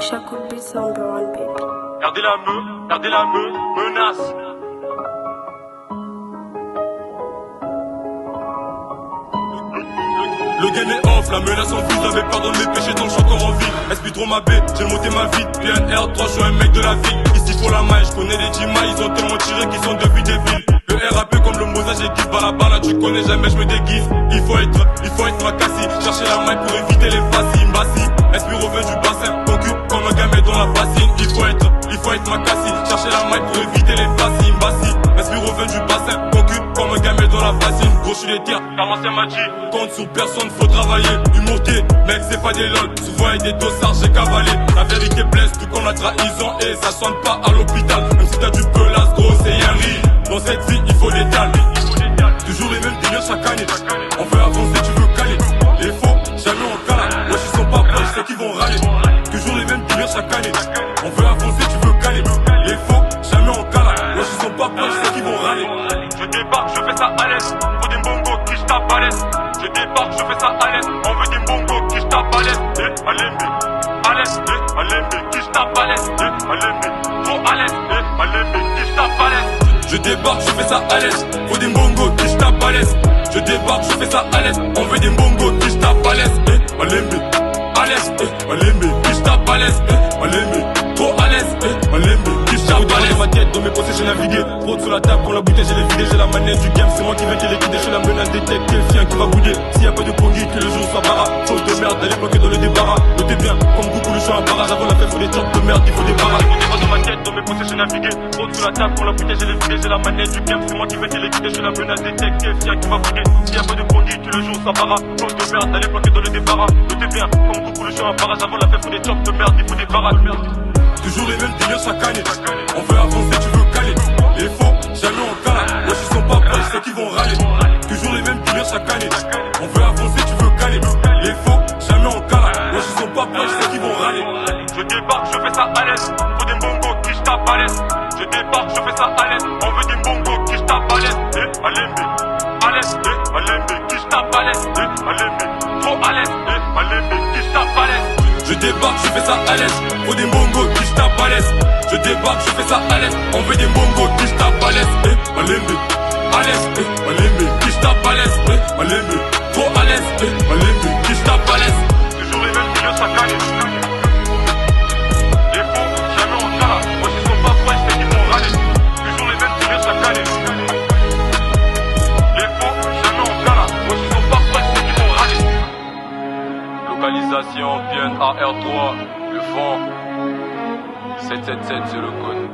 Shakur Beats number one, baby. Gardez la menace. Le gain est off, la menace en vue, j'avais pardon de mes péchés donc j'suis encore en vie. Esprit trop ma baie, j'ai monté ma vie, PNR3, j'suis un mec de la ville. Ici faut la maille, j'connais les Jima, ils ont tellement tiré qu'ils sont devenus des villes. Le RAP comme le Mosa, j'ai kiff là tu connais jamais, j'me déguise. Il faut être Makassi, chercher la maille pour éviter les faciles. Mbassi, esprit revenu du bassin, concu comme un gamin dans la bassine. Il faut être Makassi, chercher la maille pour éviter les faciles. Mbassi, esprit revenu du bassin, concu comme un gamin dans la bassine. Gros j'suis les tirs, car l'ancien m'a dit, compte sur personne, faut travailler. Humour gay, mec c'est pas des lol, souvent y'a des dossards, j'ai cavalé. La vérité blesse, tout comme la trahison, et ça sonne pas à l'hôpital. Même si t'as du pelasse, gros c'est un riz. Dans cette vie, il faut des dalles. Toujours les mêmes délires chaque année. On veut avancer, tu veux caler. Les faux, jamais on cale. Wesh, ils sont pas proches, c'est qu'ils vont râler. Toujours les mêmes délires chaque année. On veut avancer, tu veux caler. Les faux, jamais on cale. Wesh, ils sont pas proches, c'est qu'ils vont râler. Je débarque, je fais ça à l'aise. Faut des bongos qui j'tape à l'aise. Je débarque, je fais ça à l'aise. On veut des bongos qui j'tape à l'aise. À l'aise, à l'aise, qui j'tape à l'aise. À l'aise, trop à l'aise. À l'aise, qui j'tape à l'aise. Je débarque, je fais ça à l'aise. Faut des bongos qui j'tape à l'aise. Je débarque, je fais ça à l'aise. On veut des bongos qui j'tape à l'aise. À l'aise, à l'aise, qui j'tape à l'aise. À l'aise, trop à l'aise. À l'aise, qui j'tape à l'aise. Dans ma tête, dans mes pensées, j'ai navigué. Trop sous la table, quand la bouteille, j'ai les vidé. J'ai la manette du game, c'est moi qui vais te liquider. Je suis la menace des têtes, quel chien qui va bouder. S'il y a pas de pongui, que le jour soit bara. Chose de merde, d'aller bloquer dans le débarras. Notez bien, comme beaucoup le choix un barrage. Avant la fête, faut des chocs de merde, il faut des barrages. Dans ma tête, dans mes pensées, j'ai navigué. Trop sous la table, quand la bouteille, j'ai les vidé. J'ai la manette du game, c'est moi qui vais te liquider. Je suis la menace des têtes, quel chien qui va bouder. S'il y a pas de pongui, que le jour soit bara. Chose de merde, d'aller bloquer dans le débarras. Notez bien, comme beaucoup le choix un barrage. Avant la fête, faut des chocs de merde, il faut des barrages. Toujours les mêmes délires chaque année. On veut avancer, tu veux caler. Les faux, jamais on cale. Wesh, ils sont pas proches, c'est qu'ils vont râler. Toujours les mêmes délires chaque année. On veut avancer, tu veux caler. Les faux, jamais on cale. Wesh, ils sont pas proches, c'est qu'ils vont râler. Je débarque, je fais ça à l'aise. Faut des bongos qui j'tape à l'aise. Je débarque, je fais ça à l'aise. On veut des bongos qui j'tape à l'aise. À l'aise, qui j'tape à l'aise. À l'aise, trop à l'aise. À l'aise, qui j'tape à l'aise. Je débarque, je fais ça à l'aise. Faut des bongos qui j'tape à l'aise. Je débarque, je fais ça à l'aise. On veut des bongos qui j'tape à l'aise. À l'aise, qui j'tape à l'aise. À l'aise, trop à l'aise. À l'aise, qui j'tape à l'aise. Toujours les mêmes milieux chaque année. Les faux, jamais on cala. Moi ils sont pas proches, c'est qu'ils vont râler. Toujours les mêmes milieux chaque année. Les faux, jamais on cala. Moi ils sont pas proches, c'est qu'ils vont râler. Localisation PNR3, le fond 777 c'est le code.